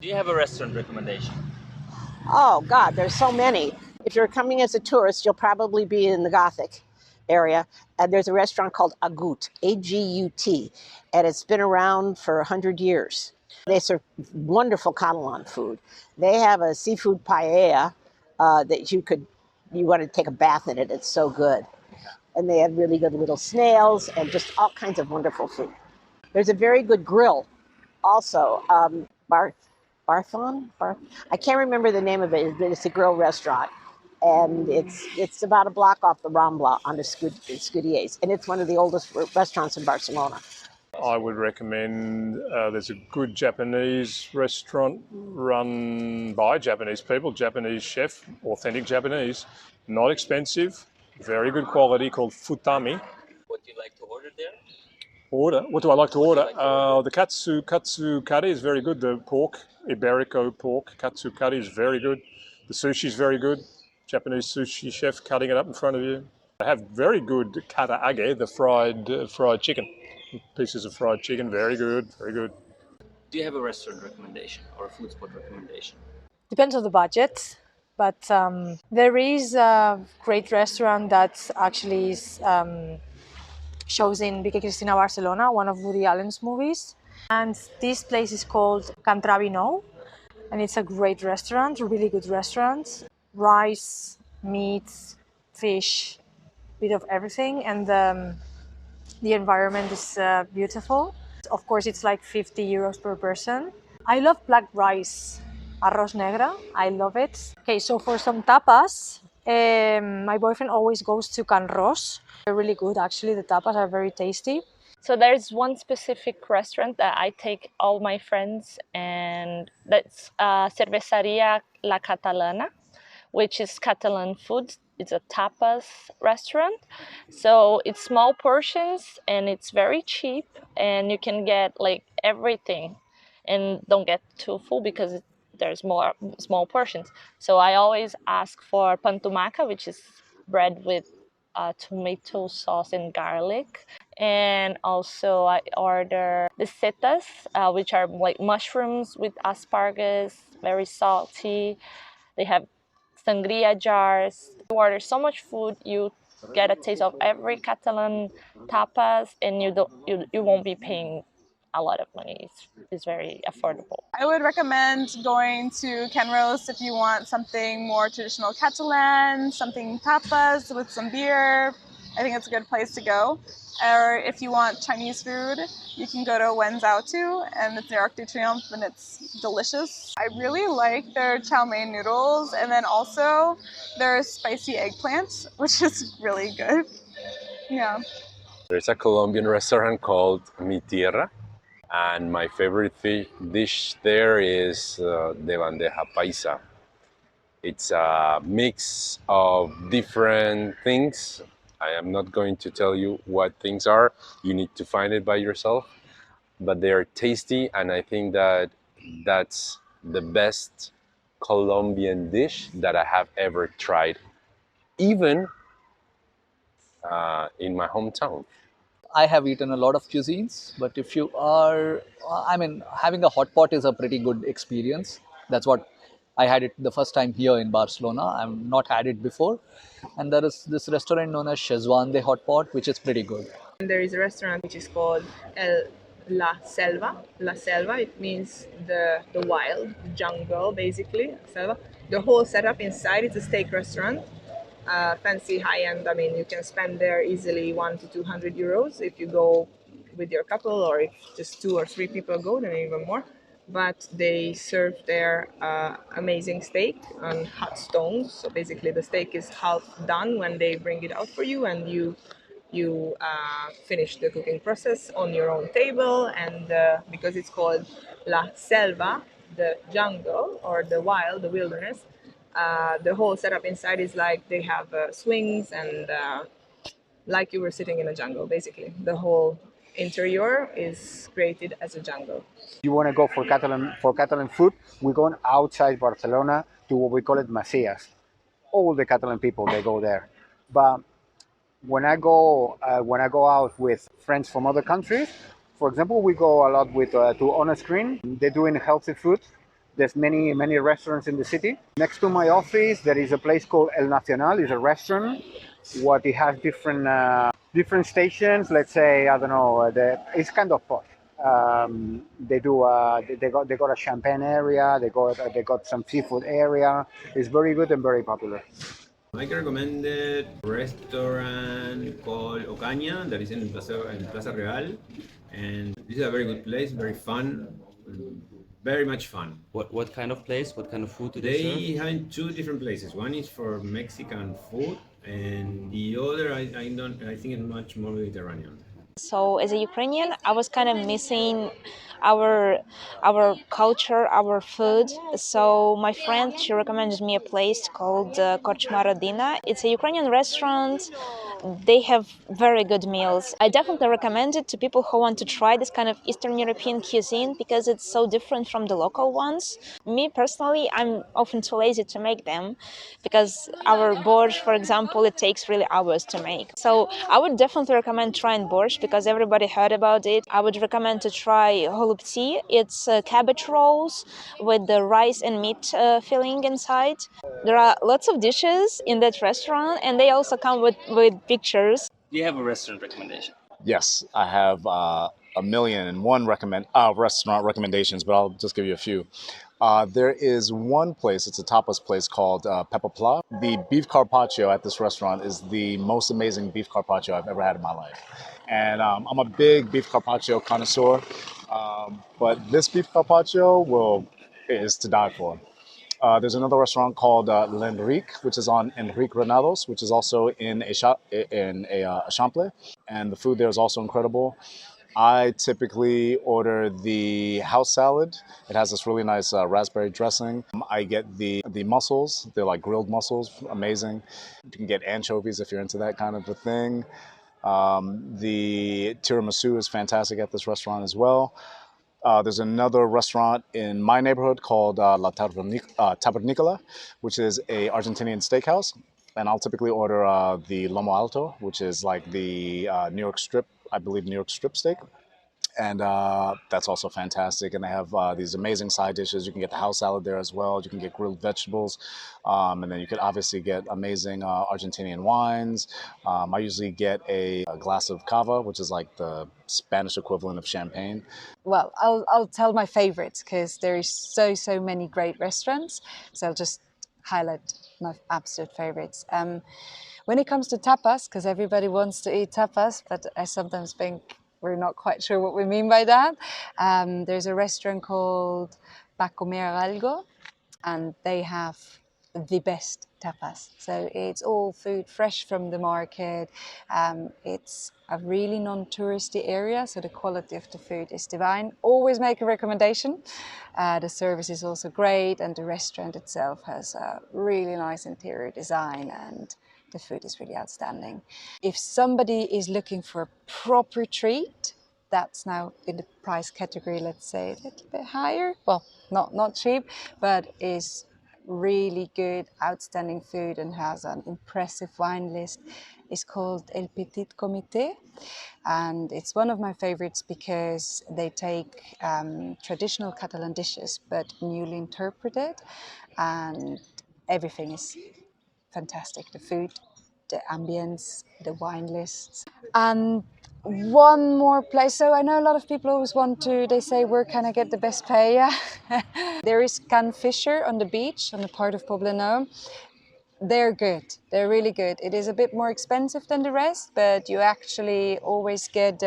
Do you have a restaurant recommendation? Oh, God, there's so many. If you're coming as a tourist, you'll probably be in the Gothic area. And there's a restaurant called Agut, A-G-U-T, and it's been around for 100 years. They serve wonderful Catalan food. They have a seafood paella that you want to take a bath in it. It's so good. And they have really good little snails and just all kinds of wonderful food. There's a very good grill also, Barthon? I can't remember the name of it, but it's a grill restaurant. And it's about a block off the Rambla on the Scudiers. And it's one of the oldest restaurants in Barcelona. I would recommend there's a good Japanese restaurant run by Japanese people, Japanese chef, authentic Japanese, not expensive, very good quality, called Futami. What do you like to order there? What do I like to order? The katsu curry is very good. The pork, Iberico pork, katsu curry is very good. The sushi is very good. Japanese sushi chef cutting it up in front of you. I have very good karaage, the fried chicken. Pieces of fried chicken, very good, very good. Do you have a restaurant recommendation or a food spot recommendation? Depends on the budget, but there is a great restaurant that actually is, shows in Vicky Cristina Barcelona, one of Woody Allen's movies. And this place is called Can Travi No, and it's a great restaurant, a really good restaurant. Rice, meat, fish, bit of everything, and the environment is beautiful. Of course, it's like 50 euros per person. I love black rice, arroz negra. I love it. Okay, so for some tapas, my boyfriend always goes to Can Ros. They're really good, actually. The tapas are very tasty. So there's one specific restaurant that I take all my friends, and that's Cerveceria La Catalana, which is Catalan food. It's a tapas restaurant. So it's small portions and it's very cheap, and you can get like everything and don't get too full because there's more small portions. So I always ask for pan tumaca, which is bread with tomato sauce and garlic. And also I order the setas, which are like mushrooms with asparagus, very salty. They have sangria jars. You order so much food, you get a taste of every Catalan tapas, and you won't be paying a lot of money. It's very affordable. I would recommend going to Can Ros if you want something more traditional Catalan, something tapas with some beer. I think it's a good place to go. Or if you want Chinese food, you can go to Wenzhou too, and it's near Arc de Triomphe, and it's delicious. I really like their chow mein noodles, and then also their spicy eggplant, which is really good. Yeah. There's a Colombian restaurant called Mi Tierra, and my favorite dish there is de bandeja paisa. It's a mix of different things. I am not going to tell you what things are. You need to find it by yourself. But they're tasty, and I think that that's the best Colombian dish that I have ever tried, even in my hometown. I have eaten a lot of cuisines, but if you are, having a hot pot is a pretty good experience. That's what I had it the first time here in Barcelona. I've not had it before. And there is this restaurant known as Szechuan hot pot, which is pretty good. There is a restaurant which is called La Selva. La Selva, it means the wild, jungle, basically. Selva. The whole setup inside, it's a steak restaurant. Fancy, high-end. I mean, you can spend there easily 100 to 200 euros if you go with your couple, or if just 2 or 3 people go, then even more. But they serve their amazing steak on hot stones. So basically the steak is half done when they bring it out for you, and you finish the cooking process on your own table. And because it's called La Selva, the jungle or the wild, the wilderness, the whole setup inside is like they have swings and like you were sitting in a jungle, basically. The whole interior is created as a jungle. You want to go for Catalan food, we're going outside Barcelona to what we call it Masias. All the Catalan people, they go there. But when I go out with friends from other countries, for example, we go a lot with to On a Screen. They're doing healthy food. There's many restaurants in the city. Next to my office, there is a place called El Nacional. It's a restaurant. What it has different stations. Let's say I don't know. It's kind of posh. They do. They got a champagne area. They got some seafood area. It's very good and very popular. I can recommend a restaurant called Ocaña that is in Plaza Real, and this is a very good place, very fun, very much fun. What kind of place? What kind of food do they They serve? have two different places. One is for Mexican food, and the other I think it's much more Mediterranean. So as a Ukrainian, I was kind of missing our culture, our food. So my friend, she recommended me a place called Korchma Rodina. It's a Ukrainian restaurant. They have very good meals. I definitely recommend it to people who want to try this kind of Eastern European cuisine because it's so different from the local ones. Me personally, I'm often too lazy to make them because our borscht, for example, it takes really hours to make. So I would definitely recommend trying borscht because everybody heard about it. I would recommend to try holubtsi. It's cabbage rolls with the rice and meat filling inside. There are lots of dishes in that restaurant, and they also come with pictures. Do you have a restaurant recommendation? Yes, I have a million and one restaurant recommendations, but I'll just give you a few. There is one place, it's a tapas place called Peppa Pla. The beef carpaccio at this restaurant is the most amazing beef carpaccio I've ever had in my life. And I'm a big beef carpaccio connoisseur, but this beef carpaccio is to die for. There's another restaurant called Manrique, which is on Enrique Granados, which is also in Eixample, and the food there is also incredible. I typically order the house salad. It has this really nice raspberry dressing. I get the mussels. They're like grilled mussels, amazing. You can get anchovies if you're into that kind of a thing. The tiramisu is fantastic at this restaurant as well. There's another restaurant in my neighborhood called La Tabernicola, which is a Argentinian steakhouse. And I'll typically order the Lomo Alto, which is like the New York strip steak. And that's also fantastic. And they have these amazing side dishes. You can get the house salad there as well. You can get grilled vegetables. And then you could obviously get amazing Argentinian wines. I usually get a glass of cava, which is like the Spanish equivalent of champagne. Well, I'll tell my favorites because there is so many great restaurants. So I'll just highlight my absolute favorites. When it comes to tapas, because everybody wants to eat tapas, but I sometimes think we're not quite sure what we mean by that. There's a restaurant called Pa Comer Algo, and they have the best tapas. So it's all food fresh from the market. It's a really non-touristy area, so the quality of the food is divine. Always make a recommendation. The service is also great, and the restaurant itself has a really nice interior design, and the food is really outstanding. If somebody is looking for a proper treat, that's now in the price category, let's say a little bit higher. Well, not cheap, but is really good, outstanding food and has an impressive wine list. It's called El Petit Comitè, and it's one of my favorites because they take traditional Catalan dishes but newly interpreted, and everything is fantastic. The food, the ambience, the wine lists. And one more place. So I know a lot of people always they say, where can I get the best paella? There is Can Fisher on the beach, on the part of Poblenou. They're good. They're really good. It is a bit more expensive than the rest, but you actually always get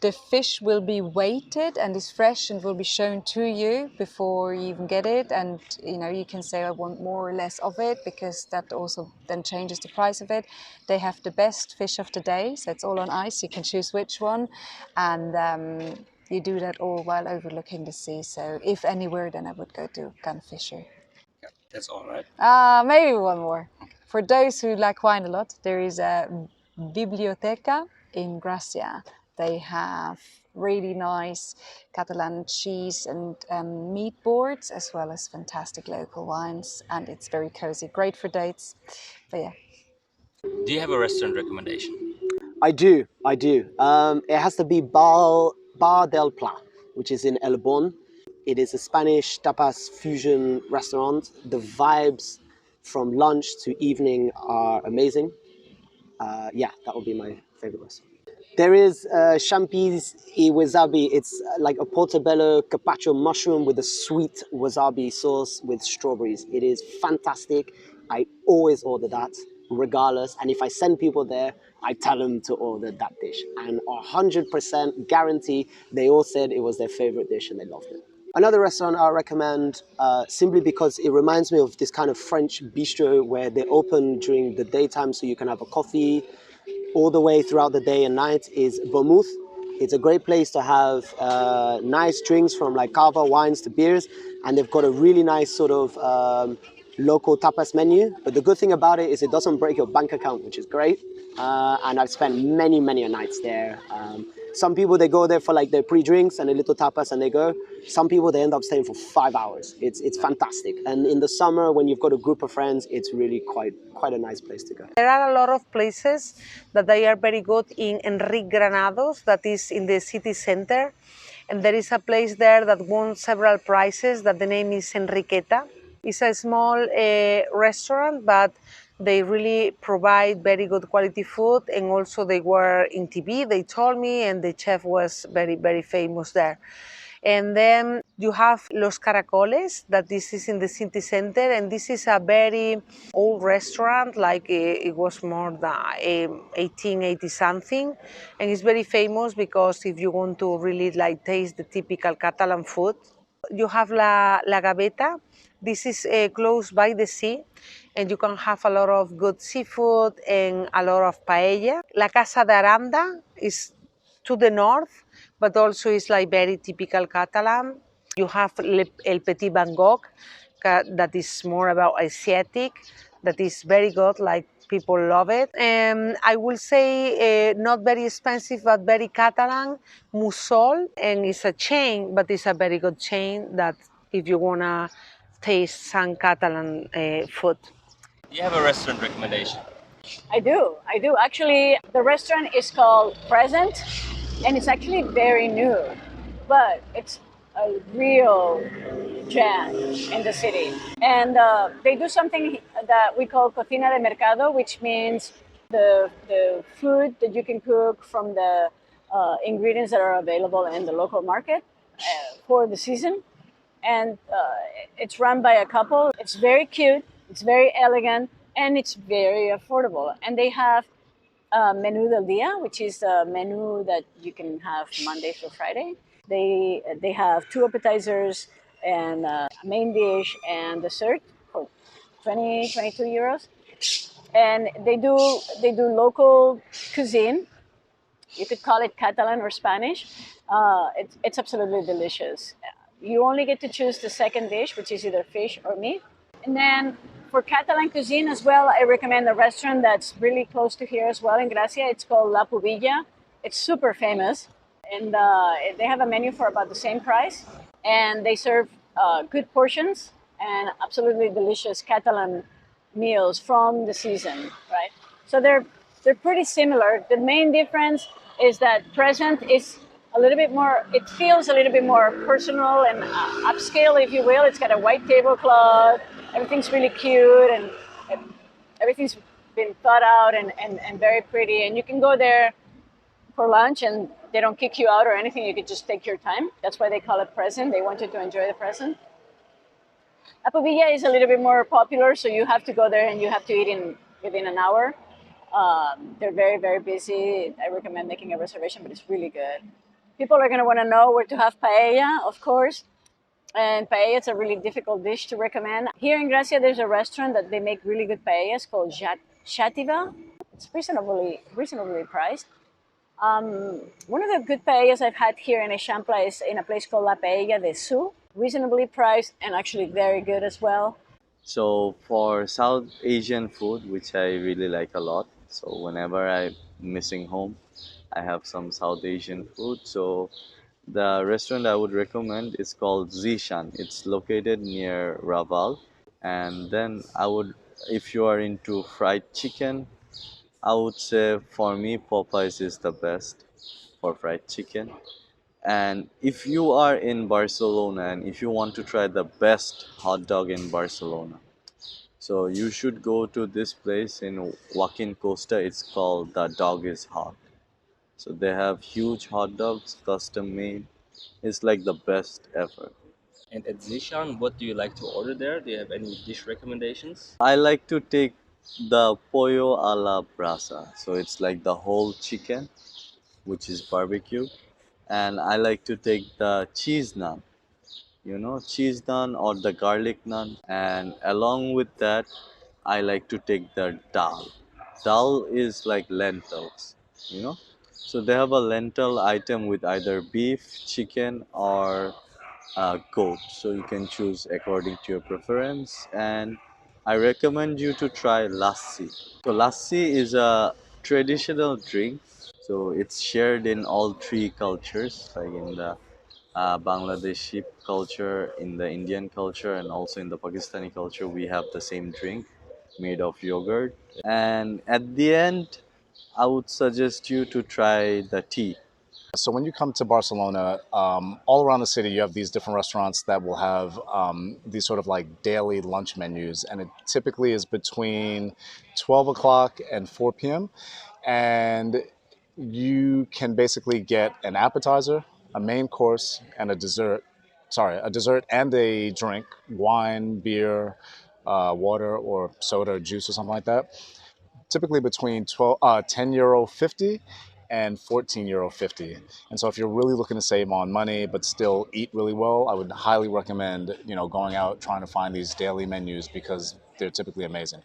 the fish will be weighted and is fresh and will be shown to you before you even get it. And you can say I want more or less of it, because that also then changes the price of it. They have the best fish of the day, so it's all on ice. You can choose which one, and you do that all while overlooking the sea. So if anywhere, then I would go to Can Fisher. That's all right. Maybe one more. For those who like wine a lot, there is a Biblioteca in Gracia. They have really nice Catalan cheese and meat boards, as well as fantastic local wines, and it's very cozy, great for dates. But yeah. Do you have a restaurant recommendation? I do. It has to be Bar del Pla, which is in Elbon. It is a Spanish tapas fusion restaurant. The vibes from lunch to evening are amazing. Yeah, that would be my favorite restaurant. There is champis e wasabi. It's like a portobello carpaccio mushroom with a sweet wasabi sauce with strawberries. It is fantastic. I always order that, regardless. And if I send people there, I tell them to order that dish. And 100% guarantee they all said it was their favorite dish and they loved it. Another restaurant I recommend, simply because it reminds me of this kind of French bistro where they open during the daytime so you can have a coffee all the way throughout the day and night, is Vermouth. It's a great place to have nice drinks from like cava, wines to beers, and they've got a really nice sort of local tapas menu. But the good thing about it is it doesn't break your bank account, which is great. And I've spent many nights there. Some people, they go there for like their pre-drinks and a little tapas and they go. Some people, they end up staying for 5 hours. It's fantastic. And in the summer, when you've got a group of friends, it's really quite a nice place to go. There are a lot of places that they are very good in Enrique Granados, that is in the city center. And there is a place there that won several prizes, that the name is Enriqueta. It's a small restaurant, but they really provide very good quality food, and also they were in TV, they told me, and the chef was very famous there. And then you have Los Caracoles, that this is in the city center, and this is a very old restaurant, like it was more than 1880 something, and it's very famous because if you want to really like taste the typical Catalan food. You have La Gaveta. This is close by the sea, and you can have a lot of good seafood and a lot of paella. La Casa de Aranda is to the north, but also is like very typical Catalan. You have El Petit Bangkok, that is more about Asiatic, that is very good, like people love it. And I will say not very expensive, but very Catalan, Musol, and it's a chain, but it's a very good chain that if you wanna taste some Catalan food. Do you have a restaurant recommendation? I do. Actually, the restaurant is called Present, and it's actually very new, but it's a real gem in the city. And they do something that we call cocina de mercado, which means the food that you can cook from the ingredients that are available in the local market for the season. And it's run by a couple. It's very cute, it's very elegant, and it's very affordable. And they have Menú del Día, which is a menu that you can have Monday through Friday. They have 2 appetizers and a main dish and dessert for 22 euros. And they do local cuisine. You could call it Catalan or Spanish. It's absolutely delicious. You only get to choose the second dish, which is either fish or meat. And then for Catalan cuisine as well, I recommend a restaurant that's really close to here as well in Gracia. It's called La Pubilla. It's super famous. And they have a menu for about the same price. And they serve good portions and absolutely delicious Catalan meals from the season, right? So they're pretty similar. The main difference is that Present is a little bit more, it feels a little bit more personal and upscale, if you will. It's got a white tablecloth, everything's really cute, and everything's been thought out and very pretty. And you can go there for lunch and they don't kick you out or anything. You could just take your time. That's why they call it Present. They want you to enjoy the present. La Pubilla is a little bit more popular, so you have to go there and you have to eat within an hour. They're very busy. I recommend making a reservation, but it's really good. People are going to want to know where to have paella, of course. And paella is a really difficult dish to recommend. Here in Gracia, there's a restaurant that they make really good paellas called Xàtiva. It's reasonably priced. One of the good paellas I've had here in Eixample is in a place called La Paella de Su. Reasonably priced and actually very good as well. So for South Asian food, which I really like a lot, so whenever I'm missing home, I have some South Asian food. So the restaurant I would recommend is called Zishan. It's located near Raval. And then if you are into fried chicken, I would say for me Popeyes is the best for fried chicken. And if you are in Barcelona and if you want to try the best hot dog in Barcelona, so you should go to this place in Joaquin Costa. It's called The Dog is Hot. So they have huge hot dogs, custom made. It's like the best ever. And at Zishan, what do you like to order there? Do you have any dish recommendations? I like to take the pollo a la brasa. So it's like the whole chicken, which is barbecue. And I like to take the cheese naan, cheese naan or the garlic naan. And along with that, I like to take the dal. Dal is like lentils, you know. So they have a lentil item with either beef, chicken, or goat. So you can choose according to your preference. And I recommend you to try lassi. So lassi is a traditional drink. So it's shared in all three cultures, like in the Bangladeshi culture, in the Indian culture, and also in the Pakistani culture. We have the same drink made of yogurt. And at the end, I would suggest you to try the tea. So when you come to Barcelona, all around the city, you have these different restaurants that will have these sort of like daily lunch menus, and it typically is between 12 o'clock and 4 p.m. And you can basically get an appetizer, a main course, and a dessert. Sorry, a dessert and a drink, wine, beer, water, or soda, or juice, or something like that. Typically between 10 euro 50 and 14 euro 50. And so if you're really looking to save on money but still eat really well, I would highly recommend going out trying to find these daily menus because they're typically amazing.